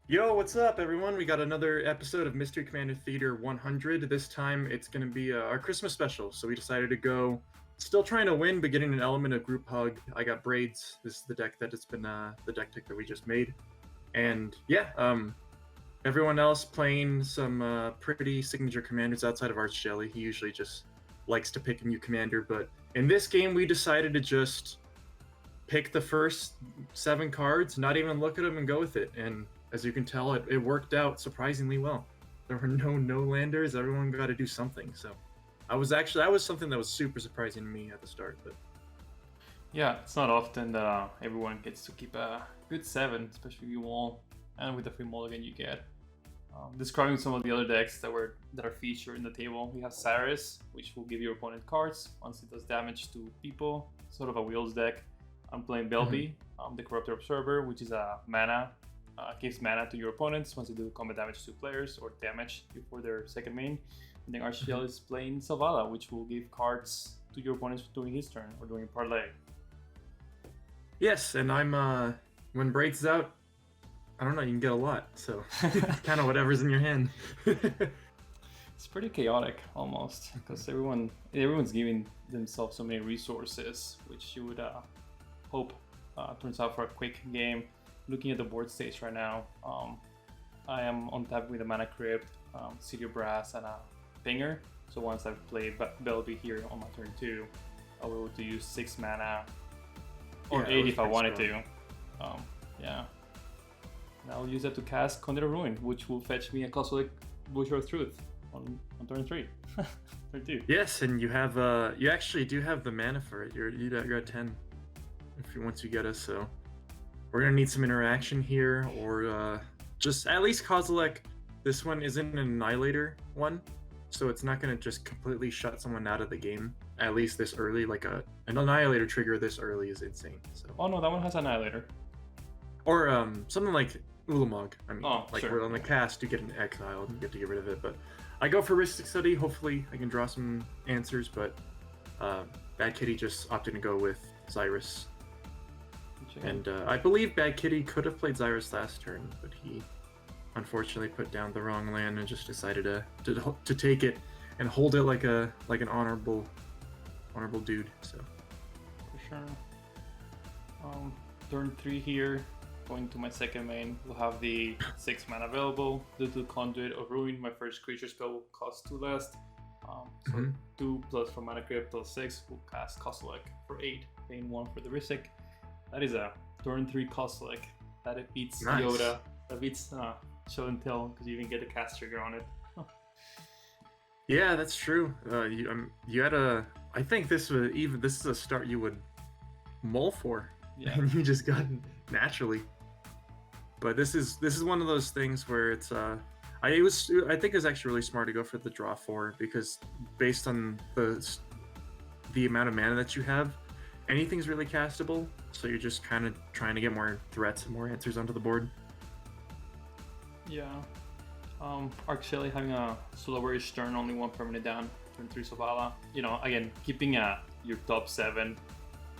Yo, what's up, everyone? We got another episode of Mystery Commander Theater 100. This time it's going to be our Christmas special. So we decided to go, still trying to win, but getting an element of group hug. I got Braids. This is the deck that it's been the deck pick that we just made. And yeah, everyone else playing some pretty signature commanders outside of Arch Jelly. He usually just likes to pick a new commander, but in this game we decided to just pick the first 7 cards, not even look at them, and go with it. And as you can tell, it worked out surprisingly well. There were no landers. Everyone got to do something. So that was something that was super surprising to me at the start. But Yeah, it's not often that everyone gets to keep a good 7, especially you all, and with the free mulligan you get. Describing some of the other decks that are featured in the table, we have Xyris, which will give your opponent cards once it does damage to people, sort of a wheels deck. I'm playing Belbe, the Corruptor Observer, which is a mana, gives mana to your opponents once they do combat damage to players or damage before their second main. And then Archfield is playing Selvala, which will give cards to your opponents during his turn or during parlay. yes, and I'm when Braids is out, I don't know, you can get a lot. So kind of whatever's in your hand. It's pretty chaotic almost because everyone's giving themselves so many resources, which you would hope turns out for a quick game. Looking at the board stage right now, I am on tap with a Mana Crypt, City of Brass, and a Pinger. So once I've played Belbe here on my turn 2, I'll be able to use 6 mana, or Yeah, 8 if I wanted strong. to. Yeah. And I'll use that to cast Conduit of Ruin, which will fetch me a Cosmic Butcher of Truth on turn 3. Turn 2. Yes, and you have you actually do have the mana for it. You're at 10 once you get us. So we're gonna need some interaction here, or just at least Kozilek. This one isn't an Annihilator one, so it's not gonna just completely shut someone out of the game. At least this early, like an Annihilator trigger this early is insane. So Oh no, that one has Annihilator. or something like Ulamog. I mean, like Sure. where on the cast you get an exile and you get to get rid of it. But I go for Risk Study. Hopefully I can draw some answers. But Bad Kitty just opted to go with Xyris. And I believe Bad Kitty could have played Xyris last turn, but he unfortunately put down the wrong land and just decided to take it and hold it like an honorable dude. So For sure. Turn 3 here, going to my second main, we'll have the 6 mana available. Due to Conduit of Ruin, my first creature spell will cost 2 less. So 2 plus for Mana Crypt plus 6 will cast Kozilek for 8, paying 1 for the Risic. That is a turn 3 Kozilek. That it beats Nice. Yoda. That beats Show and Tell because you even get a cast trigger on it. yeah, that's true. You had a. I think this is a start you would mull for. Yeah. And you just got naturally. But this is one of those things where it's I think it was actually really smart to go for the draw 4 because based on the amount of mana that you have, anything's really castable. So you're just kind of trying to get more threats and more answers onto the board. Yeah. Archfield having a slower-ish turn, only 1 permanent down, turn 3 Selvala. You know, again, keeping your top 7.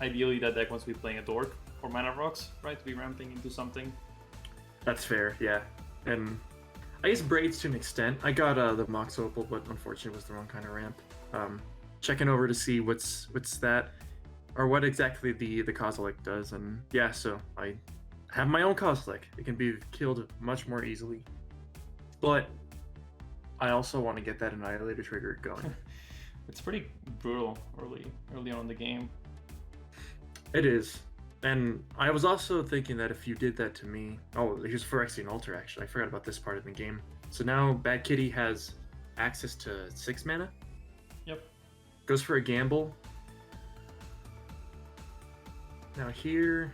Ideally, that deck wants to be playing a Dork or Mana Rocks, right? To be ramping into something. That's fair, yeah. And I guess Braids to an extent. I got the Mox Opal, but unfortunately it was the wrong kind of ramp. Checking over to see what's that, or what exactly the Kozilek does, and yeah, so I have my own Kozilek. It can be killed much more easily. But I also want to get that Annihilator trigger going. It's pretty brutal early on in the game. It is. And I was also thinking that if you did that to me... Oh, here's Phyrexian Altar, actually. I forgot about this part of the game. So now Bad Kitty has access to 6 mana. Yep. Goes for a gamble. Now here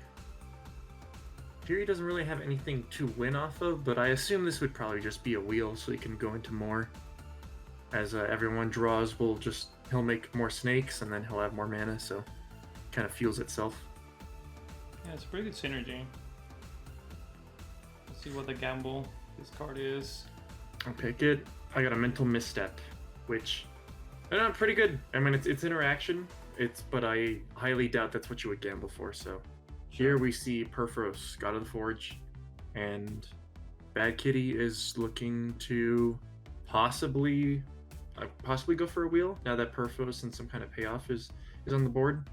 he doesn't really have anything to win off of, but I assume this would probably just be a wheel so he can go into more. As everyone draws, he'll make more snakes and then he'll have more mana, so kind of fuels itself. Yeah, it's a pretty good synergy. Let's see what the gamble this card is. I'll pick it. I got a Mental Misstep, which pretty good. I mean, it's interaction. But I highly doubt that's what you would gamble for. So here we see Perforos, God of the Forge, and Bad Kitty is looking to possibly go for a wheel now that Perfos and some kind of payoff is on the board.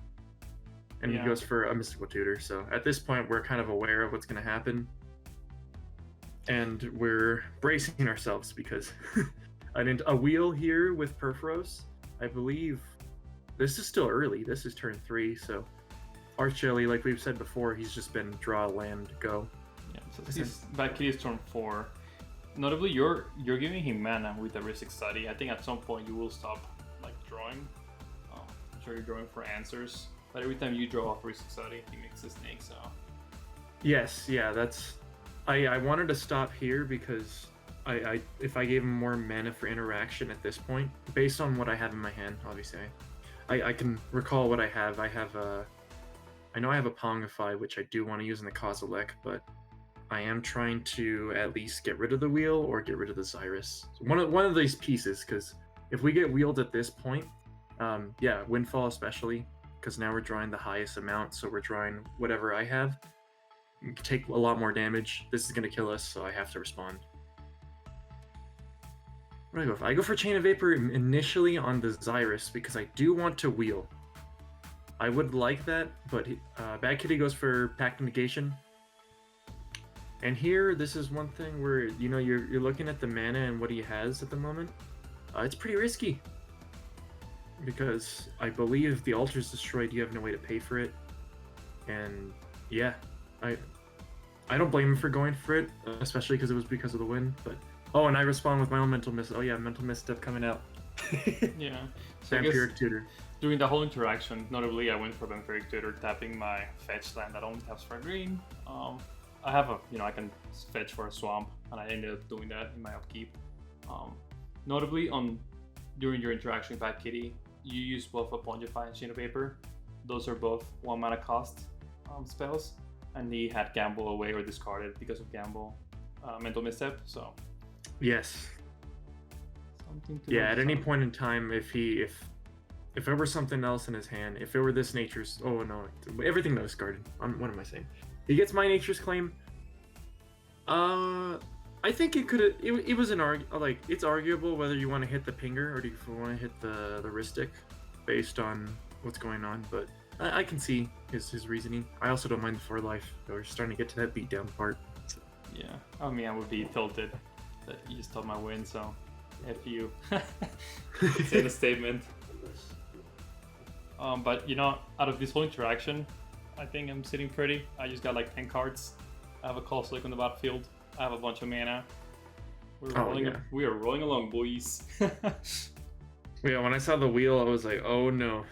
And Yeah. he goes for a mystical tutor. So at this point, we're kind of aware of what's going to happen. And we're bracing ourselves because a wheel here with Perforos, I believe this is still early. This is turn 3. So Archeli, like we've said before, he's just been draw land, go. Yeah, so Bad Kitty is turn 4. Notably, you're giving him mana with the Ristic Study. I think at some point you will stop like drawing. I'm sure you're drawing for answers. But every time you draw off Ristic Study, he makes a snake, so... Yes, yeah, that's... I wanted to stop here because if I gave him more mana for interaction at this point, based on what I have in my hand, obviously, I can recall what I have. I know I have a Pongify, which I do want to use in the Kozilek, but I am trying to at least get rid of the wheel or get rid of the Xyris. So one of these pieces, because if we get wheeled at this point, yeah, Windfall especially, because now we're drawing the highest amount, so we're drawing whatever I have. Take a lot more damage. This is going to kill us, so I have to respond. What do I go for? I go for Chain of Vapor initially on the Xyris because I do want to wheel. I would like that, but Bad Kitty goes for Pact Negation. And here, this is one thing where, you know, you're looking at the mana and what he has at the moment. It's pretty risky. Because I believe the altar's destroyed, you have no way to pay for it. And yeah, I don't blame him for going for it, especially because it was because of the win. But and I respond with my own mental miss. Oh yeah, mental misstep coming out. Yeah. So Vampiric Tutor. During the whole interaction, notably, I went for Vampiric Tutor, tapping my fetch land that only taps for green. I have I can fetch for a swamp, and I ended up doing that in my upkeep. Notably, during your interaction with Bad Kitty, you use both a Pongify and Chain of Vapor. Those are both 1 mana cost spells, and he had Gamble away or discarded because of Gamble Mental Misstep. So yes, something to at any point in time, if there were something else in his hand, if it were this nature's, oh no, everything that was discarded. What am I saying? He gets my nature's claim. I think it could. It was it's arguable whether you want to hit the pinger or do you want to hit the Ristic, based on what's going on. But I can see his reasoning. I also don't mind the 4 life. We're starting to get to that beatdown part. So. Yeah, I mean, I would be tilted that you just took my win. So, F you. Say the statement. But out of this whole interaction, I think I'm sitting pretty. I just got like 10 cards. I have a Call Slick on the battlefield. I have a bunch of mana. We are rolling along, boys. Yeah, when I saw the wheel, I was like, oh no.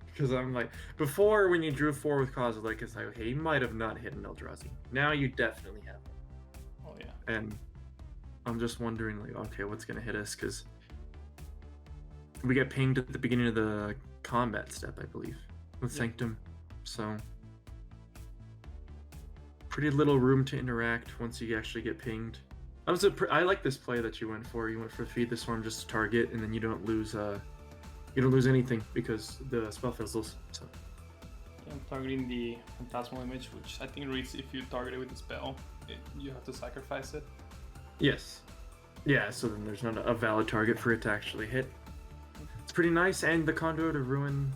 Because I'm like, before when you drew 4 with Kozilek, it's like, okay, you might have not hit an Eldrazi. Now you definitely have. Oh yeah. And I'm just wondering, like, okay, what's going to hit us? Because we get pinged at the beginning of the combat step, I believe, with Sanctum. So pretty little room to interact once you actually get pinged. I like this play that you went for. You went for Feed the Swarm just to target, and then you don't lose anything because the spell fizzles. So yeah, I'm targeting the Phantasmal Image, which I think reads if you target it with the spell, you have to sacrifice it. Yes. Yeah, so then there's not a valid target for it to actually hit. It's pretty nice, and the Conduit of Ruin,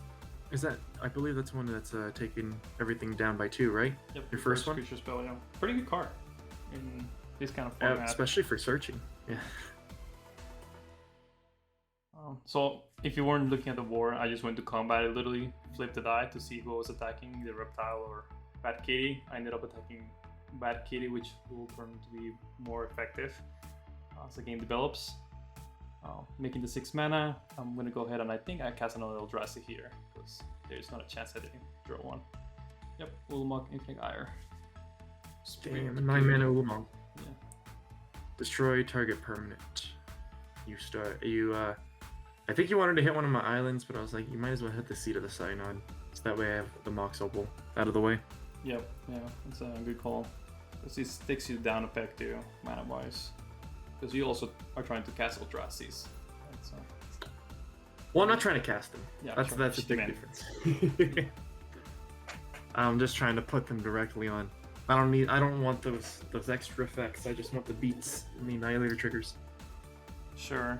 I believe that's one that's taking everything down by 2, right? Yep. Your first one? Creature spell, yeah. Pretty good card in this kind of format. Especially for searching. Yeah. So if you weren't looking at the war, I just went to combat. I literally flipped the die to see who was attacking, the Reptile or Bad Kitty. I ended up attacking Bad Kitty, which will turn to be more effective as the game develops. Making the 6 mana, I'm going to go ahead and I think I cast another Eldrazi here, because there's not a chance I didn't draw one. Yep, Ulamog, Infinite Ire. Damn, 9 mana Ulamog. Yeah. Destroy target permanent. I think you wanted to hit one of my islands, but I was like, you might as well hit the Seat of the Synod, so that way I have the Mox Opal out of the way. Yep, yeah, it's a good call. Because this takes you down a peg too, mana-wise. Because you also are trying to cast Eldrazi's. Right, well, I'm not trying to cast them. Yeah, that's a big difference. I'm just trying to put them directly on. I don't want those extra effects. I just want the beats and the Annihilator triggers. Sure.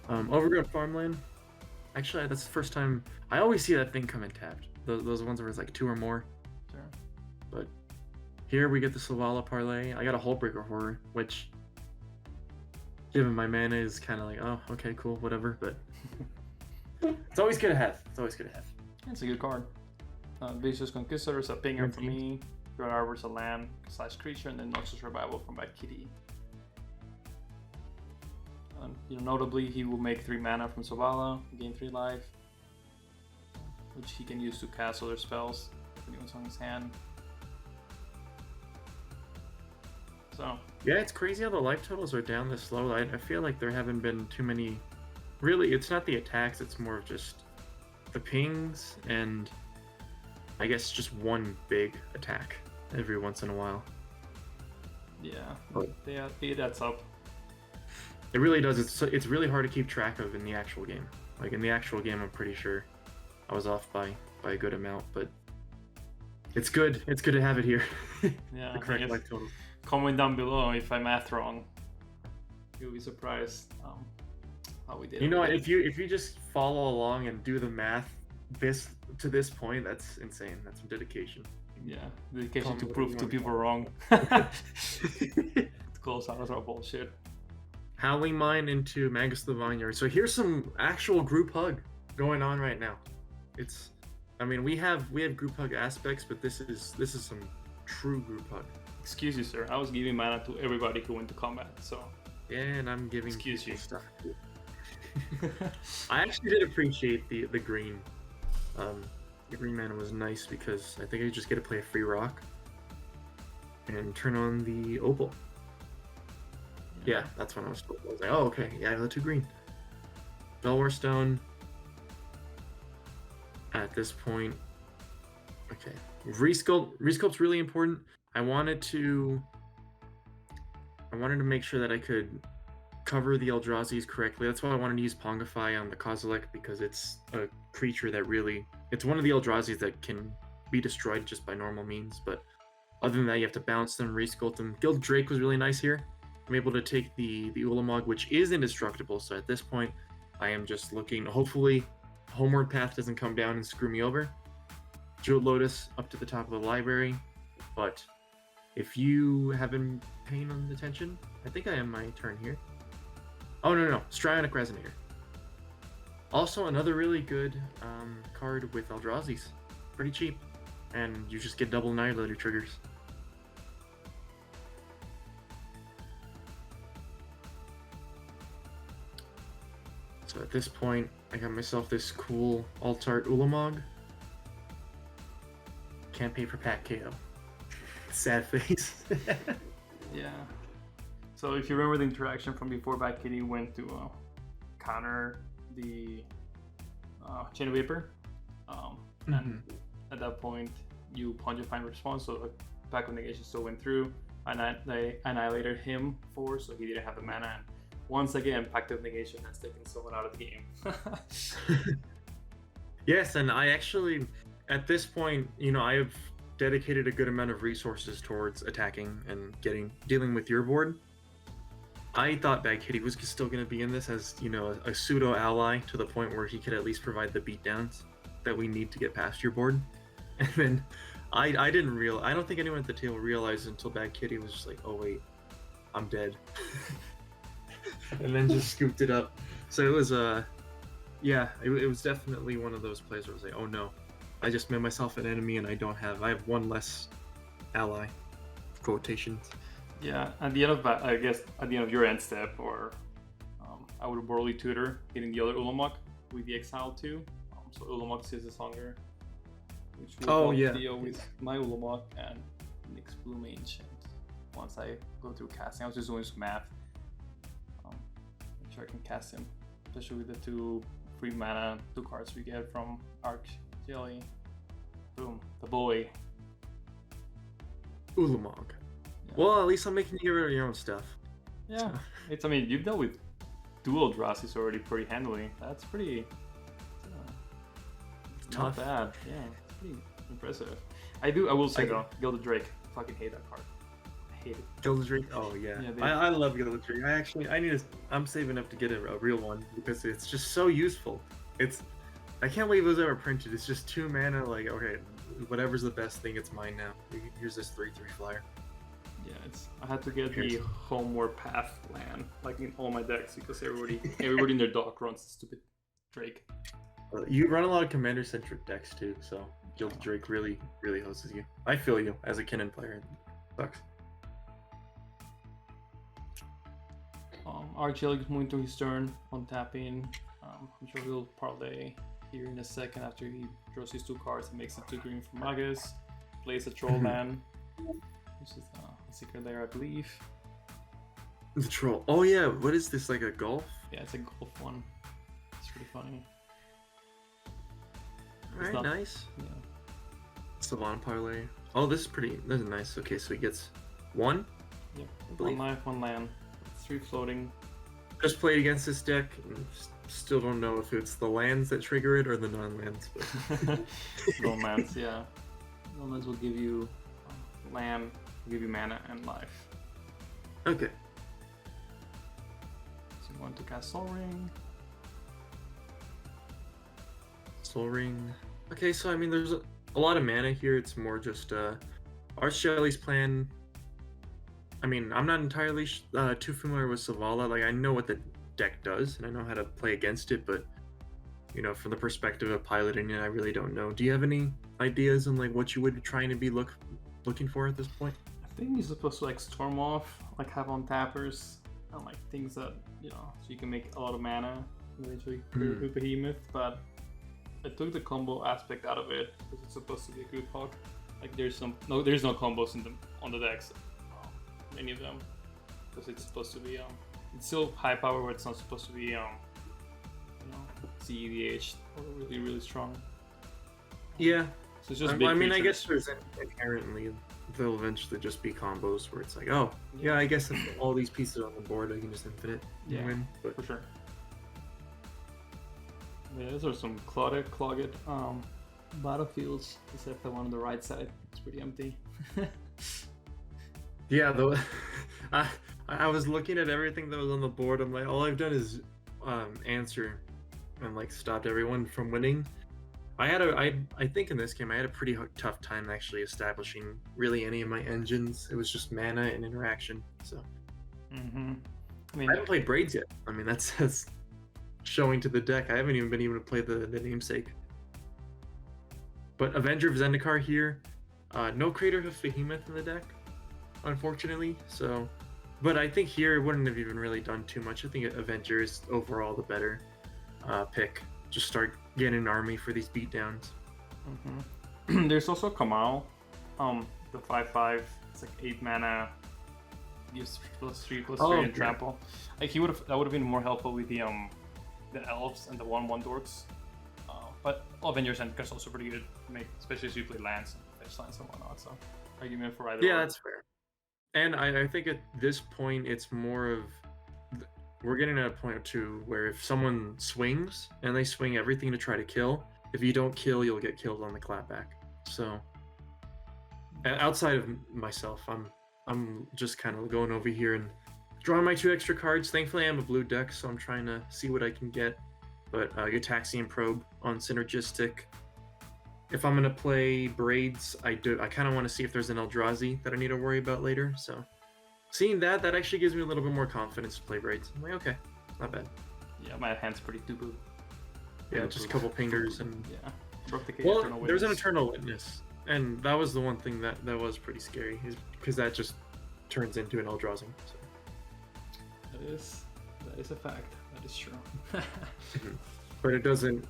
Overgrown Farmland. Actually, that's the first time I always see that thing come in tapped. Those ones where it's like 2 or more. Sure. But here we get the Selvala parlay. I got a Hullbreaker Horror, which, given my mana, is kind of like, oh, okay, cool, whatever. But it's always good to have. It's always good to have. It's a good card. Vicious Conquistador is a pinger for me. Grand Arbor's a land / creature, and then Noxus Revival from Bad Kitty. Notably, he will make 3 mana from Selvala, gain 3 life, which he can use to cast other spells if anyone's on his hand. So yeah, it's crazy how the life totals are down this low. I feel like there haven't been too many. Really, it's not the attacks. It's more of just the pings and I guess just one big attack every once in a while. yeah, it adds up. It really does. It's really hard to keep track of in the actual game. Like in the actual game, I'm pretty sure I was off by a good amount, but it's good. It's good to have it here. Yeah, the correct life totals. Comment down below if I math wrong. You'll be surprised how we did. You know, if you just follow along and do the math to this point, that's insane. That's some dedication. Yeah, dedication to prove two people wrong. Close out our bullshit. Howling Mine into Magus the Vineyard. So here's some actual group hug going on right now. I mean, we have group hug aspects, but this is some true group hug. Excuse you, sir. I was giving mana to everybody who went to combat, so. Yeah, and I'm giving Excuse you. stuff. I actually did appreciate the green. The green mana was nice because I think I just get to play a free rock and turn on the opal. Yeah, that's when I was told. I was like, oh, okay, yeah, the 2 green. Belwar Stone. At this point, okay, resculpt's really important. I wanted to make sure that I could cover the Eldrazi's correctly. That's why I wanted to use Pongify on the Kozilek, because it's a creature that it's one of the Eldrazi's that can be destroyed just by normal means. But other than that, you have to bounce them, resculpt them. Guild Drake was really nice here. I'm able to take the Ulamog, which is indestructible. So at this point, I am just looking. Hopefully, Homeward Path doesn't come down and screw me over. Jewel Lotus up to the top of the library. But if you have been paying attention, I think I am my turn here. Oh, no. Strionic Resonator. Also, another really good card with Eldrazi's. Pretty cheap. And you just get double Annihilator triggers. So at this point, I got myself this cool Alt-Art Ulamog. Can't pay for Pack KO. Sad face. Yeah. So if you remember the interaction from before, Bad Kitty went to counter the Chain of Vapor. And at that point, you Pongify response, so the Pack of Negation still went through. And they annihilated him so he didn't have the mana. And once again, Pact of Negation has taken someone out of the game. Yes, and I actually, at this point, I have dedicated a good amount of resources towards attacking and dealing with your board. I thought Bad Kitty was still going to be in this as, a pseudo ally to the point where he could at least provide the beatdowns that we need to get past your board. And then I don't think anyone at the table realized until Bad Kitty was just like, oh wait, I'm dead. And then just scooped it up. So it was it was definitely one of those plays where I was like, oh no, I just made myself an enemy and I have one less ally. Quotations. Yeah, at the end of your end step, or I would Borley Tutor, getting the other Ulamog with the Exile too. So Ulamog sees this longer, which will deal with my Ulamog and Nyx Bloom Ancient. Once I go through casting, I was just doing some math. Make sure I can cast him, especially with the 2 free mana, 2 cards we get from Arc Jelly. Boom, the boy. Ulamog. Yeah. Well, at least I'm making you your own stuff. Yeah, so. You've dealt with dual Eldrazi's already pretty handily. That's pretty. It's tough. Not bad. Yeah, it's Impressive. I will say though, Gilded Drake. Fucking hate that card. I hate it. Gilded Drake? Oh yeah. I love Gilded Drake. I'm saving up to get a real one because it's just so useful. I can't believe it was ever printed. It's just 2 mana, like, okay, whatever's the best thing, it's mine now. Here's this 3/3 flyer. Yeah, I had to get the Homeward Path land, like in all my decks, because everybody in their dock runs stupid Drake. You run a lot of commander-centric decks too, so Gilded Drake really hosts you. I feel you as a Kinnan player. It sucks. Archie is moving to his turn on tapping. I'm sure he'll parlay here in a second after he draws his 2 cards and makes it 2 green for Magus. Plays a troll land, which is a secret there, I believe. The troll. Oh yeah, what is this, like a golf? Yeah, it's a golf one. It's pretty funny. Alright, nice. Yeah. Selvala parlay. Oh, this is nice. Okay, so he gets 1? Yep, 1 life, 1 land. 3 floating. Just played against this deck, and still don't know if it's the lands that trigger it or the non-lands. But... non-lands, yeah. Non-lands will give you land, will give you mana and life. Okay. So you want to cast Soul Ring. Soul Ring. Okay, so I mean, there's a lot of mana here. It's more just Archie's plan. I mean, I'm not entirely too familiar with Selvala. Like, I know what the deck does, and I know how to play against it, but, you know, from the perspective of piloting it, I really don't know. Do you have any ideas on, like, what you would be trying to be looking for at this point? I think you're supposed to, like, storm off, like, have on tappers, and, like, things that, you know, so you can make a lot of mana, and eventually create a behemoth, but I took the combo aspect out of it, because it's supposed to be a grouphug. Like, there's no combos on the decks. Any of them, because it's supposed to be it's still high power, but it's not supposed to be you know, EDH or really strong. Yeah, so it's just I mean, I guess there's inherently there'll eventually just be combos where it's like, oh yeah, I guess if all these pieces on the board, I can just infinite win. But for sure. Yeah, those are some clogged battlefields, except the one on the right side. It's pretty empty. Yeah, though, I was looking at everything that was on the board. I'm like, all I've done is answer and like stopped everyone from winning. I think in this game I had a pretty tough time actually establishing really any of my engines. It was just mana and interaction. So I mean, I haven't played Braids yet. I mean, that's showing to the deck. I haven't even been able to play the namesake. But Avenger of Zendikar here. No Creator of Behemoth in the deck, unfortunately. So, but I think here it wouldn't have even really done too much. I think Avenger is overall the better pick. Just start getting an army for these beatdowns. There's also Kamal, the 5/5. It's like 8 mana, gives +3/+3 and trample. Like that would have been more helpful with the elves and the 1/1 dorks. But Avenger Zendikar is also pretty good to make, especially if you play lands and fetch lands and whatnot. So argument for either. Yeah, that's fair. And I think at this point it's more of we're getting at a point too where if someone swings and they swing everything to try to kill, if you don't kill, you'll get killed on the clapback. So outside of myself, I'm just kind of going over here and drawing my 2 extra cards. Thankfully, I'm a blue deck, so I'm trying to see what I can get. But Gitaxian Probe on Synergistic. If I'm gonna play Braids, I kind of want to see if there's an Eldrazi that I need to worry about later. So seeing that actually gives me a little bit more confidence to play Braids. I'm like, okay, not bad. Yeah, my hand's pretty doo-boo. Yeah, just a couple pingers and well, there's an Eternal Witness, and that was the one thing that was pretty scary, is because that just turns into an Eldrazi. So. That is a fact. That is true. But it doesn't.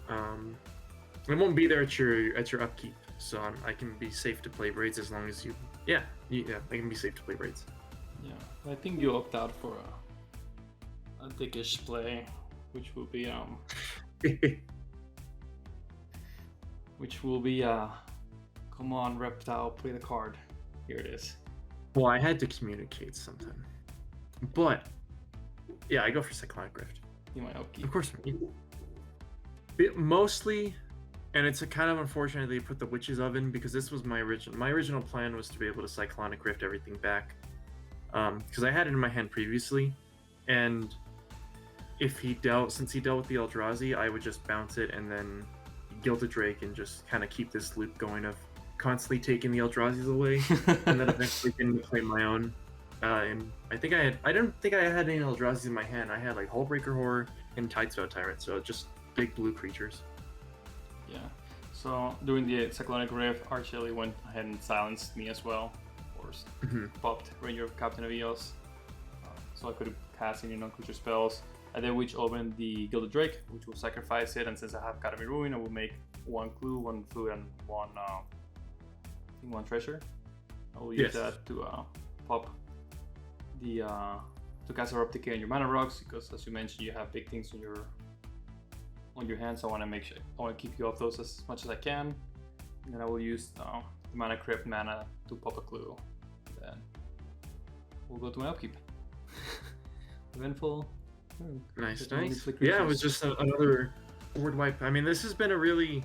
It won't be there at your upkeep, so I can be safe to play Braids as long as you. Yeah, I can be safe to play Braids. Yeah, I think you opt out for a dickish play, which will be come on, Reptile, play the card. Here it is. Well, I had to communicate sometime, but yeah, I go for Cyclonic Rift. You might upkeep. Of course, mostly And it's a kind of unfortunate they put the Witch's Oven, because this was my original plan was to be able to Cyclonic Rift everything back. Because I had it in my hand previously, and since he dealt with the Eldrazi, I would just bounce it and then Gilded Drake and just kind of keep this loop going of constantly taking the Eldrazi's away, and then eventually getting to play my own. And I don't think I had any Eldrazi's in my hand. I had like Hullbreaker Horror and Tidespout Tyrant, so just big blue creatures. Yeah. So during the Cyclonic Rift, Archeli went ahead and silenced me as well. Of course, popped Ranger of Captain of Eos, so I could cast any non-creature spells. I then Witch opened the Gilded Drake, which will sacrifice it, and since I have Academy Ruin, I will make one clue, one food, and one treasure. I will use that to pop the to cast Abrupt Decay on your mana rocks, because as you mentioned, you have big things on your hands. So I want to keep you off those as much as I can. And then I will use the Mana Crypt mana to pop a clue. Then we'll go to my upkeep. Eventful. Nice. Yeah, it was just another board wipe. I mean, this has been a really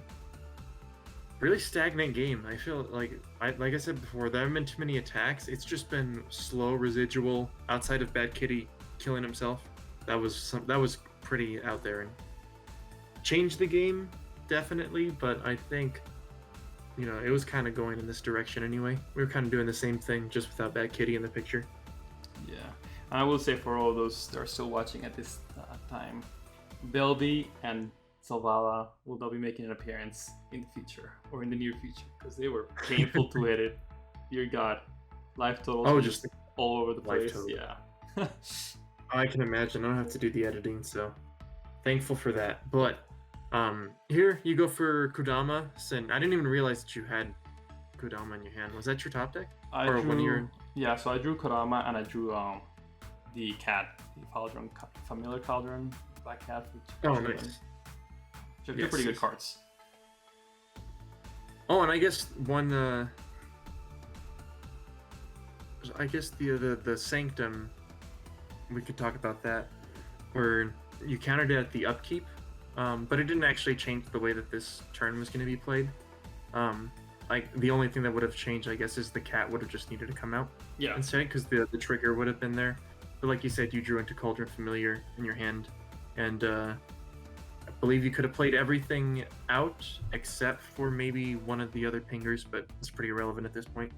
stagnant game. I feel like I said before, there haven't been too many attacks. It's just been slow residual outside of Bad Kitty killing himself. That was pretty out there and changed the game definitely, but I think it was kind of going in this direction anyway. We were kind of doing the same thing just without Bad Kitty in the picture. Yeah. And I will say, for all those that are still watching at this time, Belbe and Selvala will not be making an appearance in the future or in the near future, because they were painful to edit. Dear God, life totals just all over the place. Yeah. I can imagine. I don't have to do the editing, so thankful for that. But here you go for Kodama. Sin. I didn't even realize that you had Kodama in your hand. Was that your top deck? Yeah, so I drew Kodama and I drew the cat, the Familiar Cauldron, Black Cat. Nice. Which are pretty good cards. Oh, and I guess the Sanctum, we could talk about that, where you countered it at the upkeep, but it didn't actually change the way that this turn was going to be played. Like the only thing that would have changed, I guess, is the cat would have just needed to come out instead, because the trigger would have been there. But like you said, you drew into Cauldron Familiar in your hand, and I believe you could have played everything out except for maybe one of the other pingers, but it's pretty irrelevant at this point.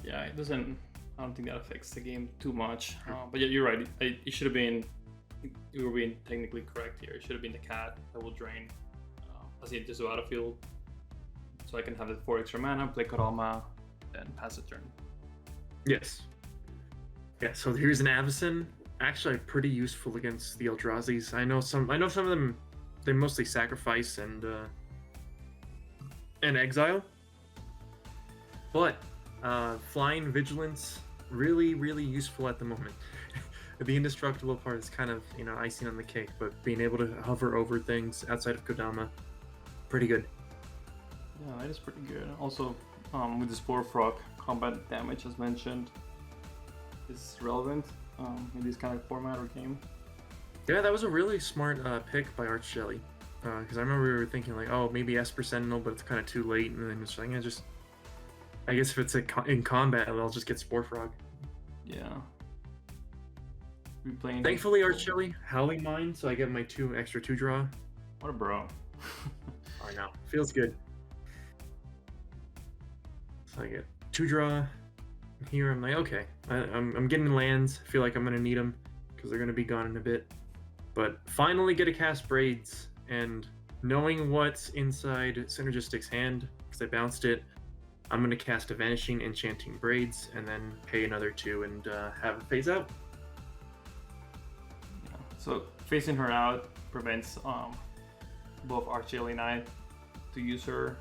Yeah, it doesn't. I don't think that affects the game too much. But yeah, you're right. It should have been. You were being technically correct here. It should have been the cat that will drain as it enters the battlefield, so I can have the 4 extra mana, play Kodama, then pass the turn. Yes. Yeah. So here's an Avacyn. Actually, pretty useful against the Eldrazi's. I know some of them. They mostly sacrifice and exile. But flying Vigilance, really useful at the moment. The indestructible part is kind of icing on the cake, but being able to hover over things outside of Kodama, pretty good. Yeah, that is pretty good. Also, with the Spore Frog, combat damage, as mentioned, is relevant in this kind of format or game. Yeah, that was a really smart pick by Archeli, because I remember we were thinking like, oh, maybe Esper Sentinel, but it's kind of too late, and then it's like, I guess if it's in combat, I'll just get Spore Frog. Yeah. Thankfully, Archeli, Howling Mine, so I get my 2 extra 2 draw. What a bro. I know. Feels good. So I get 2 draw. Here I'm like, okay, I'm getting lands. I feel like I'm going to need them because they're going to be gone in a bit. But finally get a cast Braids, and knowing what's inside Synergistic's hand, because I bounced it, I'm going to cast a Vanishing Enchanting Braids, and then pay another 2 and have it phase out. Yeah. So phasing her out prevents both Archeli and I to use her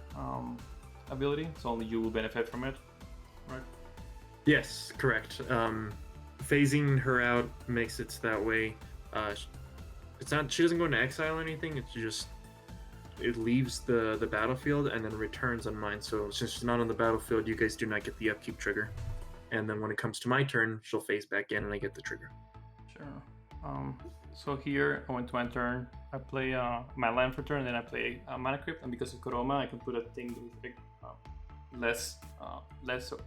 ability, so only you will benefit from it, right? Yes, correct. Phasing her out makes it so that way it's not, she doesn't go into exile or anything, it's just it leaves the battlefield and then returns on mine. So since she's not on the battlefield, you guys do not get the upkeep trigger, and then when it comes to my turn, she'll phase back in and I get the trigger. Sure. So here I went to my turn. I play my land for turn, and then I play mana crypt. And because of Kuroma, I can put a thing with less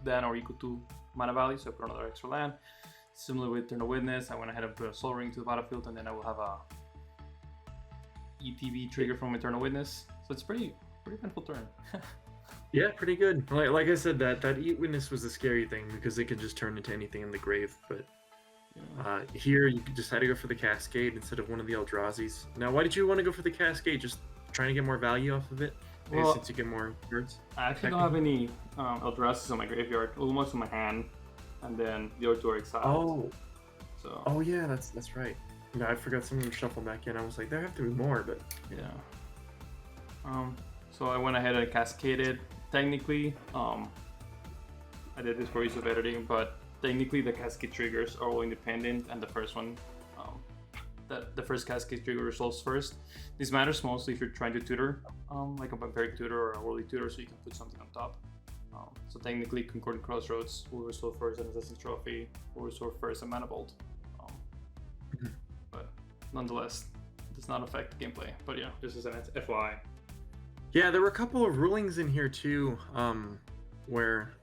than or equal to mana value. So I put another extra land. Similar with Turn of Witness, I went ahead and put a Soul Ring to the battlefield, and then I will have a ETB trigger from Eternal Witness. So it's pretty eventful turn. Yeah, pretty good. Like I said, that Eat Witness was a scary thing because it could just turn into anything in the grave. But here you decided to go for the Cascade instead of one of the Eldrazi's. Now, why did you want to go for the Cascade? Just trying to get more value off of it? Maybe Well, since you get more cards? I actually don't have any Eldrazi's on my graveyard. Almost in my hand, and then the other two are exiled. Oh yeah, that's right. Yeah, I forgot some of them shuffled back in. I was like, there have to be more, but yeah. So I went ahead and cascaded. Technically, I did this for ease of editing, but technically the cascade triggers are all independent, and the first one, the first cascade trigger resolves first. This matters mostly if you're trying to tutor, like a vampiric tutor or a worldly tutor, so you can put something on top. So technically, Concordant Crossroads will restore first an Assassin's Trophy, will restore first a Mana Bolt. But nonetheless, it does not affect gameplay. But yeah, just as an FYI. Yeah, there were a couple of rulings in here too, where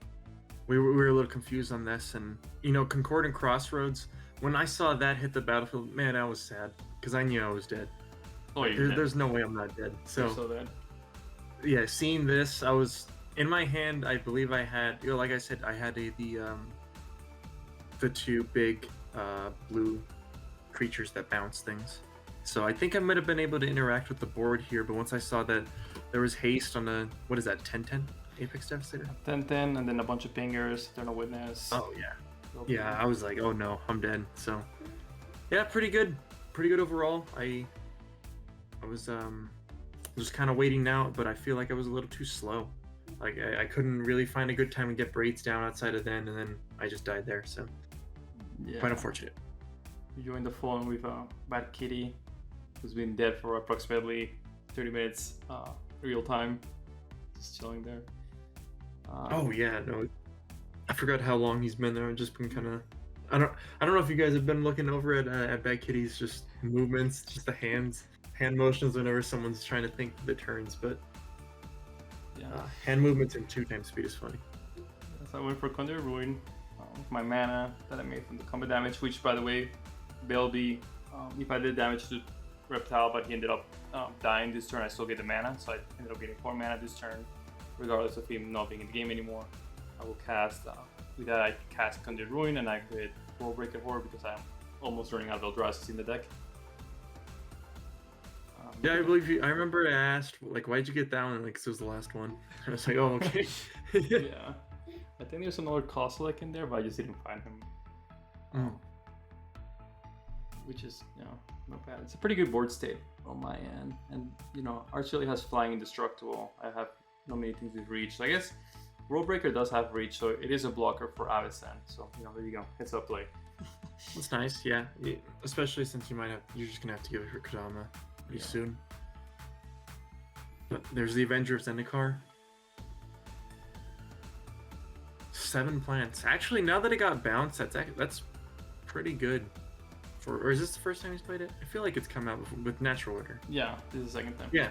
we were a little confused on this. And Concordant Crossroads, when I saw that hit the battlefield, man, I was sad because I knew I was dead. Oh, you're dead. There's no way I'm not dead. So dead. Yeah, seeing this, I was in my hand. I believe I had, like I said, I had the two big blue creatures that bounce things. So I think I might have been able to interact with the board here, but once I saw that there was haste on the, what is that, 10/10 Apex Devastator? 10/10, and then a bunch of pingers, Eternal Witness. Oh yeah. Yeah, I was like, oh no, I'm dead. So yeah, pretty good overall. I was just kind of waiting out, but I feel like I was a little too slow. Like I couldn't really find a good time to get Braids down outside of then, and then I just died there. So quite unfortunate. You joined the phone with Bad Kitty, who's been dead for approximately 30 minutes real time, just chilling there. Oh yeah, no, I forgot how long he's been there. I've just been kind of, I don't know if you guys have been looking over at Bad Kitty's just movements, just the hand motions whenever someone's trying to think the turns, but hand movements and 2x speed is funny. So I went for Conduit Ruin with my mana that I made from the combat damage, which by the way, Belbe, if I did damage to Reptile but he ended up dying this turn, I still get the mana, so I ended up getting 4 mana this turn, regardless of him not being in the game anymore. I will cast, with that I cast Conduit Ruin, and I could World Breaker Horror because I'm almost running out of Eldrazi's in the deck. Yeah, I believe you. I remember I asked, like, why'd you get that one? Like, 'cause it was the last one. I was like, oh, okay. Yeah. I think there's another Kozilek in there, but I just didn't find him. Which is, not bad. It's a pretty good board state on my end. And, Archeli has Flying Indestructible. I have not many things with Reach. So I guess World Breaker does have Reach, so it is a blocker for Avacyn. So, there you go. Heads up play. That's nice, yeah. Especially since you're just gonna have to give it for Kodama pretty soon. But there's the Avenger of Zendikar. 7 plants. Actually, now that it got bounced, that's pretty good. Or is this the first time he's played it? I feel like it's come out with Natural Order. Yeah, this is the second time. Yeah.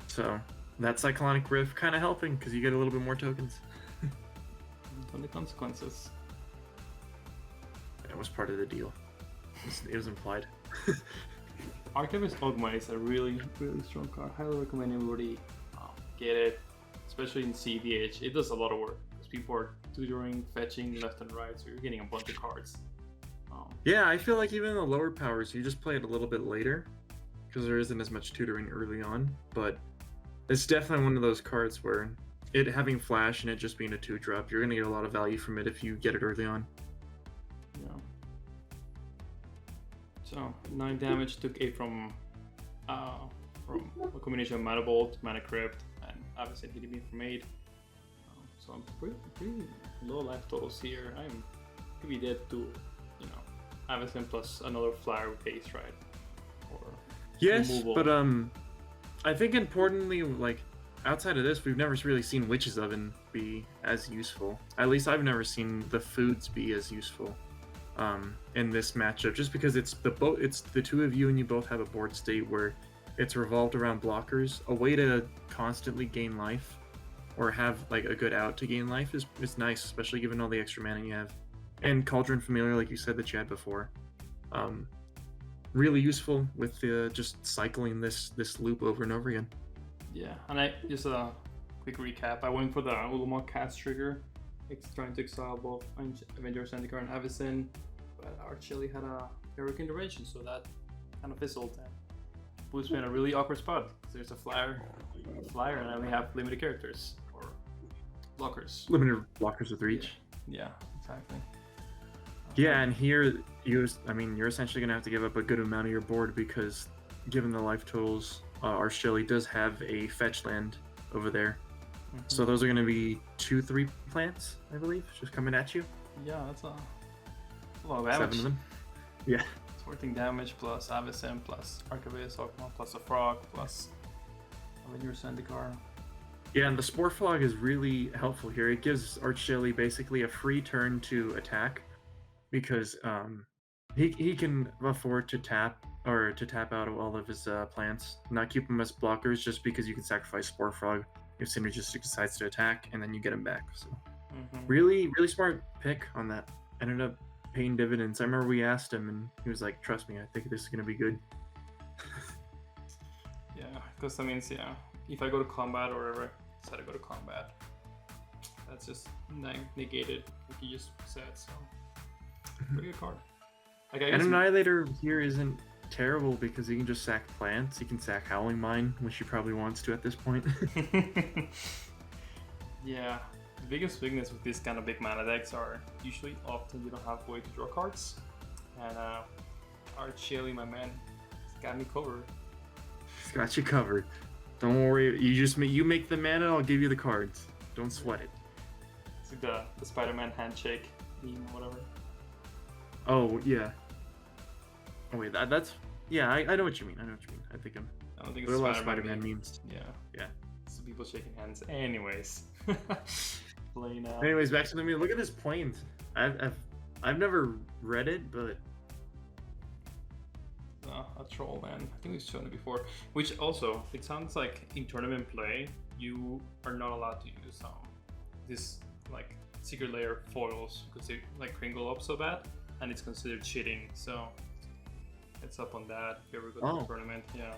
So that Cyclonic Rift kind of helping because you get a little bit more tokens. On the consequences. That was part of the deal. It was implied. Archivist Ogma is a really, really strong card. Highly recommend everybody get it, especially in EDH. It does a lot of work because people are tutoring, fetching left and right, so you're getting a bunch of cards. Yeah, I feel like even the lower powers, you just play it a little bit later because there isn't as much tutoring early on. But it's definitely one of those cards where it having flash and it just being a 2-drop, you're gonna get a lot of value from it if you get it early on. Yeah. So 9 damage, took 8 from a combination of Mana Bolt, Mana Crypt, and obviously EDB from 8. So I'm pretty low life totals here. I'm could be dead to, Avacyn plus another flyer with haste, right? Or yes, removal. But I think importantly, like outside of this, we've never really seen Witch's Oven be as useful. At least I've never seen the foods be as useful. in this matchup, just because it's the two of you and you both have a board state where it's revolved around blockers. A way to constantly gain life or have like a good out to gain life is nice, especially given all the extra mana you have. And Cauldron Familiar, like you said that you had before, really useful with just cycling this loop over and over again. Yeah, and I just a quick recap. I went for the Ulamog cast trigger, trying to exile both Avenger Zendikar and Avacyn, but our Chili had a heroic intervention, so that kind of fizzled and puts me in a really awkward spot. There's a flyer, and I only have limited characters or blockers. Limited blockers with reach. Yeah, exactly. Yeah, and here you're essentially gonna have to give up a good amount of your board because, given the life totals, our Chili does have a fetch land over there. Mm-hmm. So those are going to be 2-3 plants, I believe, just coming at you. Yeah, that's a lot of damage. 7 of them. Yeah. 14 damage plus Avacyn plus Archivist, Ogma plus a Frog plus Avenger Zendikar. Yeah, and the Spore Frog is really helpful here. It gives Archeli basically a free turn to attack because he can afford to tap out of all of his plants, not keep them as blockers, just because you can sacrifice Spore Frog if Synergistic decides to attack, and then you get him back. So really, really smart pick on that. Ended up paying dividends. I remember we asked him, and he was like, "Trust me, I think this is gonna be good." Yeah, because that means if I go to combat or whatever, decide to go to combat, that's just negated, like you just said. So pretty good card. Like, and Annihilator here isn't terrible because he can just sack plants. He can sack Howling Mine, which he probably wants to at this point. Yeah, the biggest weakness with this kind of big mana decks are usually often you don't have a way to draw cards. And our Chili, my man, has got me covered. He's got you covered. Don't worry. You make the mana. I'll give you the cards. Don't sweat it. It's like the Spider-Man handshake meme or whatever. Oh yeah. Oh wait, that's yeah. I know what you mean. I think I don't think there it's are a lot of Spider-Man memes. Yeah. Some people shaking hands. Anyways, playing out. Anyways, back to the meme. Look at this planes. I've never read it, but a troll, man. I think we've shown it before. Which also, it sounds like in tournament play, you are not allowed to use this like secret layer foils because they like crinkle up so bad, and it's considered cheating. So it's up on that if you ever go to a tournament. Yeah.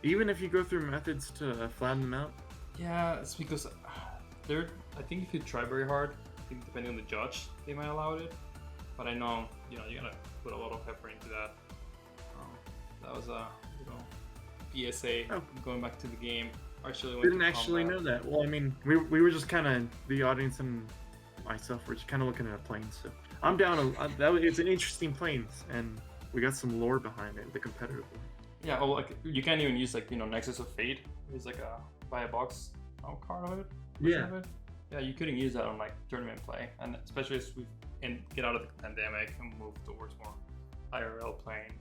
Even if you go through methods to flatten them out. Yeah, it's because I think if you try very hard, I think depending on the judge, they might allow it. But I know, you gotta put a lot of effort into that. That was a PSA going back to the game. Actually, didn't actually know that. Well, I mean, we were just kind of, the audience and myself were just kind of looking at planes. So I'm down. It's an interesting planes, and we got some lore behind it, the competitive lore. Yeah, well, like you can't even use Nexus of Fate. It's like a buy a box card of it. Yeah. Yeah, you couldn't use that on like tournament play, and especially as we get out of the pandemic and move towards more IRL playing,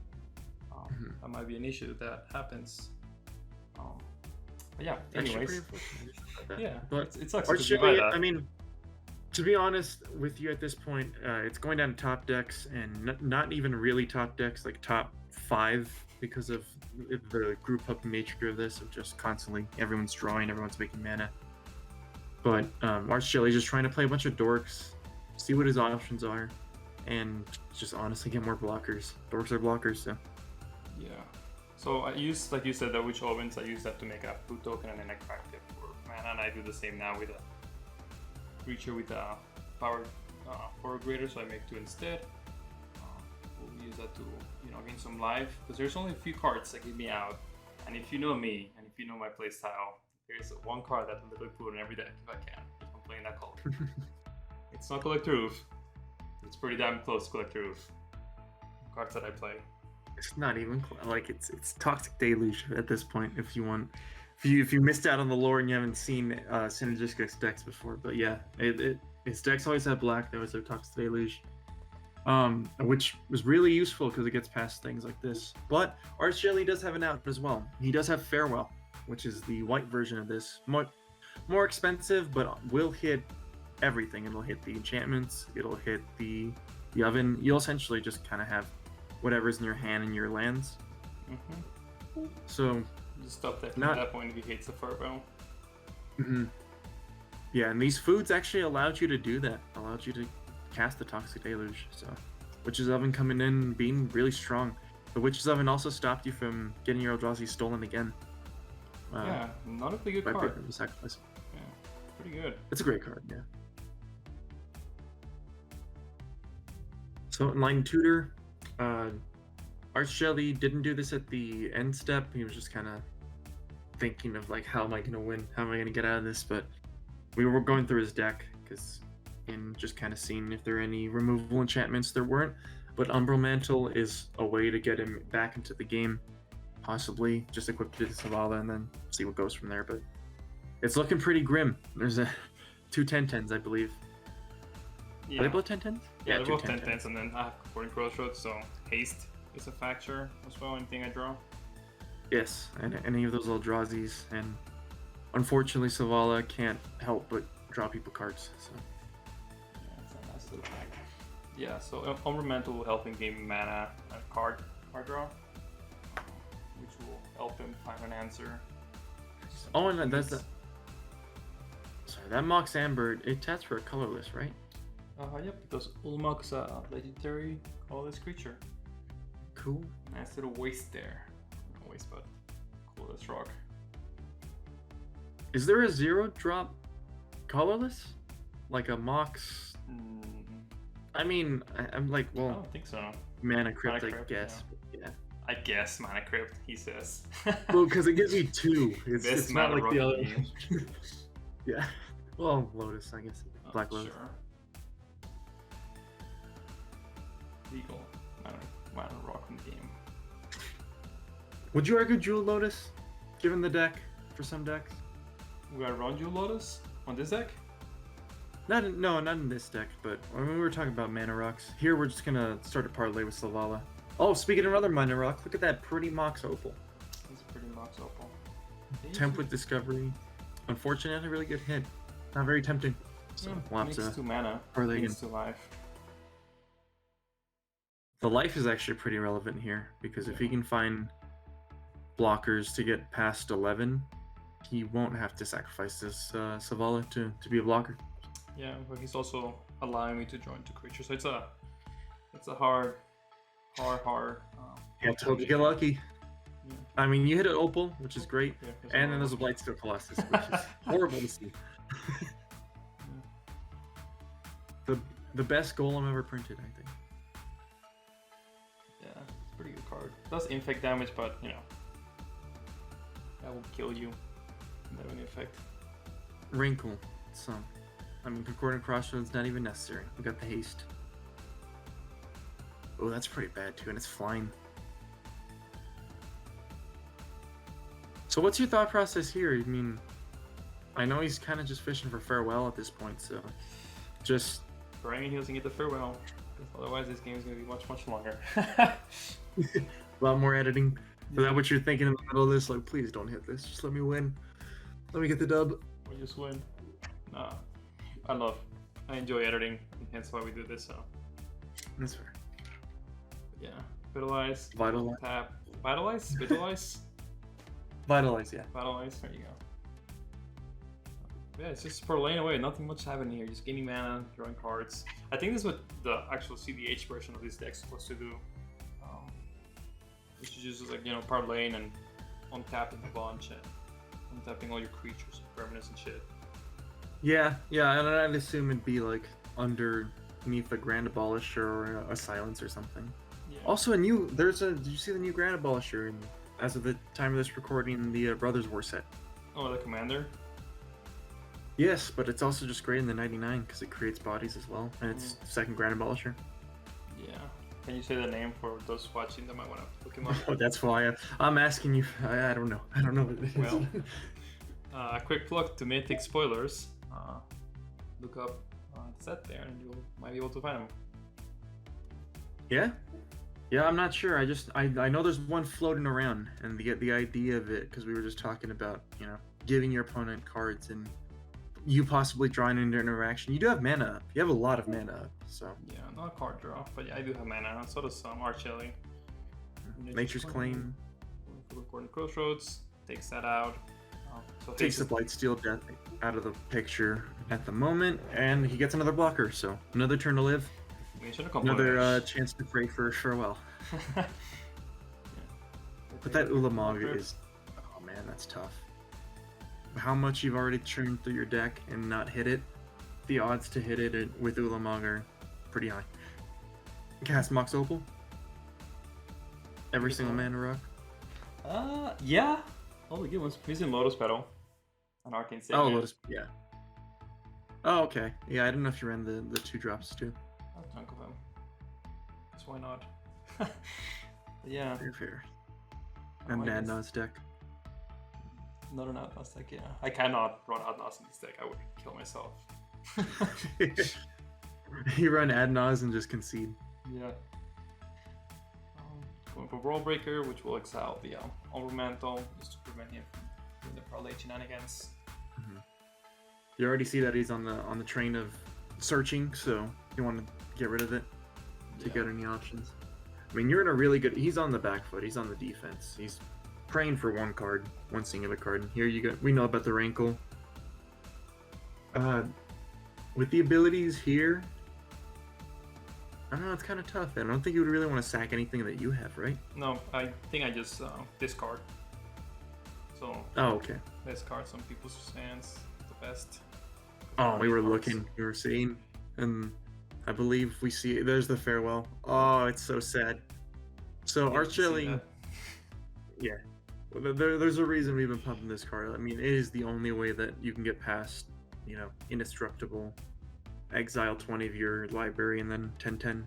that might be an issue that happens. But yeah, anyways, yeah, but it sucks. I mean, to be honest with you at this point, it's going down to top decks and not even really top decks, like top 5, because of the group up nature of this, of just constantly everyone's drawing, everyone's making mana. But Archeli's just trying to play a bunch of dorks, see what his options are, and just honestly get more blockers. Dorks are blockers, so. Yeah. So I use, like you said, the Witch Ovens. I use that to make a food token and then I crack it for mana, and I do the same now with a creature with a powered forward grader, so I make 2 instead. We'll use that to gain some life, because there's only a few cards that give me out, and if you know me and if you know my playstyle, there's one card that I literally put in every deck if I can, if I'm playing that color. It's not Collector Roof. It's pretty damn close to Collector Roof. Cards that I play. It's not even like it's Toxic Deluge at this point. If you missed out on the lore and you haven't seen Synergistic decks before, but yeah, its decks always have black. They always have Toxic Deluge, which was really useful because it gets past things like this. But Archeli does have an out as well. He does have Farewell, which is the white version of this. More expensive, but will hit everything. It'll hit the enchantments. It'll hit the oven. You'll essentially just kind of have whatever's in your hand and your lands. So Just stop that Not- at that point if he hates the fireball. yeah, and these foods actually allowed you to do that. Allowed you to cast the Toxic Deluge. So Witch's Oven coming in being really strong. The Witch's Oven also stopped you from getting your Eldrazi stolen again. Yeah, not a pretty good by card. picking the sacrifice. Yeah, pretty good. It's a great card, yeah. So Enlightened Tutor, Archjelly didn't do this at the end step. He was just kind of thinking of like, how am I gonna win? How am I gonna get out of this? But we were going through his deck because in just kind of seeing if there are any removable enchantments. There weren't, but Umbral Mantle is a way to get him back into the game. Possibly just equip it to Selvala and then see what goes from there. But it's looking pretty grim. There's two 10-10s, I believe. Yeah, Are they both 10-10s? yeah, they're two both 10-10s, and then I have According Crossroads, so haste is a factor as well. Anything I draw. Yes, and any of those Eldrazi's, and unfortunately Selvala can't help but draw people cards. So Yeah, it's a nice little pack. Yeah, so Umbral Mantle will help him gain mana and card draw, which will help him find an answer. oh, and that's the sorry, that Mox Amber, it taps for a colorless, right? Yep, because Ulmok's a legendary colorless creature. Cool. Nice little waste there. Not waste, but colorless rock. Is there a 0-drop colorless, like a Mox? I mean, I'm like, I well, don't think so. Mana Crypt, Mana I Crypt, guess. Yeah. I guess Mana Crypt, he says. Well, because it gives you 2. It's Best not mana like the rock other. in the game. Yeah. Well, Lotus, I guess. Black Lotus. Sure. Legal. Mana rock in the game. Would you argue Jewel Lotus, given the deck, for some decks? We got Ronju Lotus on this deck? Not in this deck, but when we were talking about mana rocks, here we're just gonna start a parlay with Selvala. Oh, speaking of another mana rock, look at that pretty Mox Opal. It's a pretty Mox Opal. Temp with Discovery. Unfortunately, a really good hit. Not very tempting. So we'll have Makes to 2 mana. parlay again. Makes 2 life. The life is actually pretty relevant here, because if he can find blockers to get past 11, he won't have to sacrifice this Selvala to be a blocker. Yeah, but he's also allowing me to join 2 creatures, so it's a hard. Yeah, I told you get lucky. Yeah. I mean, you hit an Opal, which is great, Yeah, and then there's a Blightsteel Colossus, which is horrible to see. The best golem ever printed, I think. Yeah, it's a pretty good card. It does infect damage, but you know, that will kill you. That will effect. Wrinkle. So, I mean, Concordant Crossroads not even necessary. We got the haste. Oh, that's pretty bad too, and it's flying. So what's your thought process here? I mean, I know he's kind of just fishing for farewell at this point, so just... Praying he doesn't get the farewell, because otherwise this game is going to be much longer. a lot more editing. Is that what you're thinking in the middle of this? Like, please don't hit this. Just let me win. Let me get the dub. Or just win. Nah, I enjoy editing, and hence why we do this, so. That's fair. Yeah, Vitalize. Vitalize. Tap. Vitalize? Vitalize, yeah. Vitalize, there you go. Yeah, it's just parlaying away, nothing much happening here, just gaining mana, drawing cards. I think this is what the actual CDH version of this deck is supposed to do. Which is just like, you know, parlaying and untapping a bunch and untapping all your creatures and permanents and shit. Yeah, and I'd assume it'd be like underneath a Grand Abolisher or a Silence or something. Yeah. Also, did you see the new Grand Abolisher as of the time of this recording, the Brothers War set? Oh, the commander? Yes, but it's also just great in the 99 because it creates bodies as well, and it's second Grand Abolisher. Yeah. Can you say the name for those watching that might want to look him up? Oh, that's why I'm asking you. I don't know. I don't know what it is. Well, a quick plug to Mythic spoilers. Look up the set there and you might be able to find them. Yeah, I'm not sure. I know there's one floating around, and the idea of it, because we were just talking about, you know, giving your opponent cards in you possibly drawing into interaction. You do have mana up. You have a lot of mana up, so. Yeah, not a card draw, but yeah, I do have mana. So does Archeli. Nature's Claim. Recording Crossroads takes that out. So Takes the Blightsteel Death out of the picture at the moment, and he gets another blocker, so another turn to live. Another chance to pray for farewell. Yeah. But that Ulamog is... Oh man, that's tough. How much you've already churned through your deck and not hit it, the odds to hit it with Ulamog are pretty high. Cast Mox Opal. Every single mana rock. Yeah. All the good ones. He's in Lotus Petal. An Arcane Savior. Oh, Lotus, yeah. Oh, okay. Yeah, I didn't know if you ran the 2-drops too. A chunk of them. Just why not? Yeah. Fair. And Nadna's deck. Not an Adnas deck, yeah. I cannot run Adnas in this deck. I would kill myself. You run Adnaz and just concede. Yeah. Going for World Breaker, which will exile the Mantle, just to prevent him from doing the parlay shenanigans. Mm-hmm. You already see that he's on the train of searching, so you want to get rid of it to get any options. I mean, you're in a really good... He's on the back foot. He's on the defense. He's praying for one card, one singular card. And here you go. We know about the Rankle. With the abilities here, I don't know, it's kind of tough. I don't think you would really want to sack anything that you have, right? No, I think I just discard. So. Oh, okay. Discard some people's hands. The best. Oh, we were looking. We were seeing, and I believe we see. There's the farewell. Oh, it's so sad. So Archeli. Yeah. There's a reason we've been pumping this card. I mean, it is the only way that you can get past, indestructible. Exile 20 of your library and then 10/10.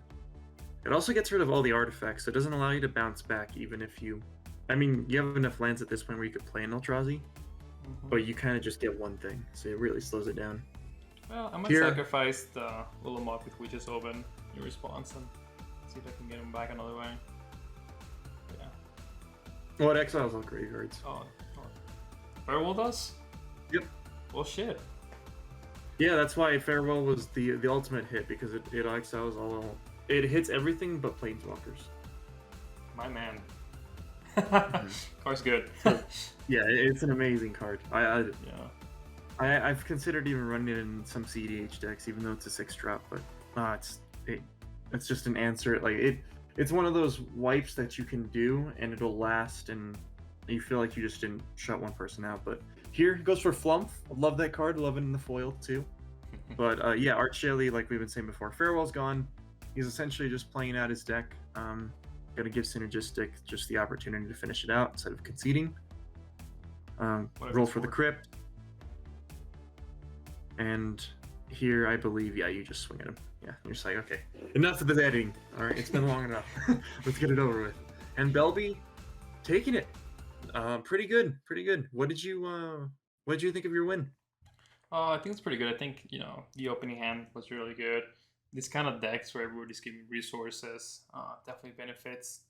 It also gets rid of all the artifacts, so it doesn't allow you to bounce back even if you... I mean, you have enough lands at this point where you could play an Eldrazi, but you kind of just get one thing, so it really slows it down. Well, I might sacrifice the Ulamog with Witch's Oven in response and see if I can get him back another way. Yeah. Well, it exiles all graveyards. Oh. Farewell does? Yep. Well, shit. Yeah, that's why Farewell was the ultimate hit, because it exiles all... It hits everything but Planeswalkers. My man. Card's good. Yeah, it's an amazing card. I've considered even running it in some EDH decks, even though it's a 6-drop, but it's just an answer. It's one of those wipes that you can do, and it'll last, and you feel like you just didn't shut one person out, but... Here goes for Flump. Love that card. Love it in the foil too. But yeah, Archeli, like we've been saying before, Farewell's gone. He's essentially just playing out his deck. Gonna give Synergistic just the opportunity to finish it out instead of conceding. Roll for the Crypt. And here, I believe, yeah, you just swing at him. Yeah, you're just like, okay, enough of the editing. All right, it's been long enough. Let's get it over with. And Belbe taking it. Pretty good. What did you think of your win? I think it's pretty good. I think, the opening hand was really good. This kind of decks where everybody's giving resources definitely benefits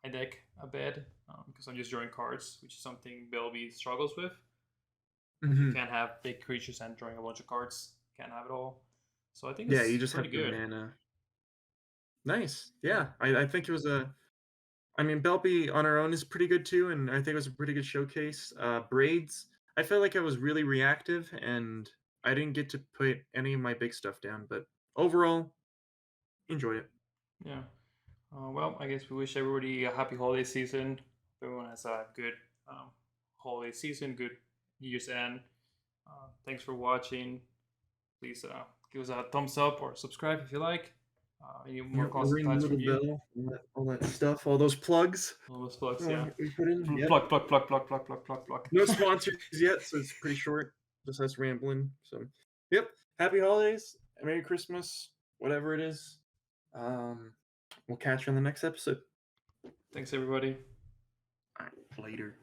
my deck a bit because I'm just drawing cards, which is something Belbe struggles with. Mm-hmm. You can't have big creatures and drawing a bunch of cards. Can't have it all. So I think it's you just pretty have good. Mana. Nice. Yeah, I think it was I mean, Belbe on her own is pretty good too, and I think it was a pretty good showcase. Braids, I felt like I was really reactive, and I didn't get to put any of my big stuff down, but overall, enjoyed it. Yeah. Well, I guess we wish everybody a happy holiday season. Everyone has a good holiday season, good year's end. Thanks for watching. Please give us a thumbs up or subscribe if you like. Any more content from you? All that stuff, all those plugs. All those plugs, yeah. We put in, yep. Plug. No sponsors yet, so it's pretty short. Just us rambling. So, yep. Happy holidays, Merry Christmas, whatever it is. We'll catch you on the next episode. Thanks, everybody. All right, later.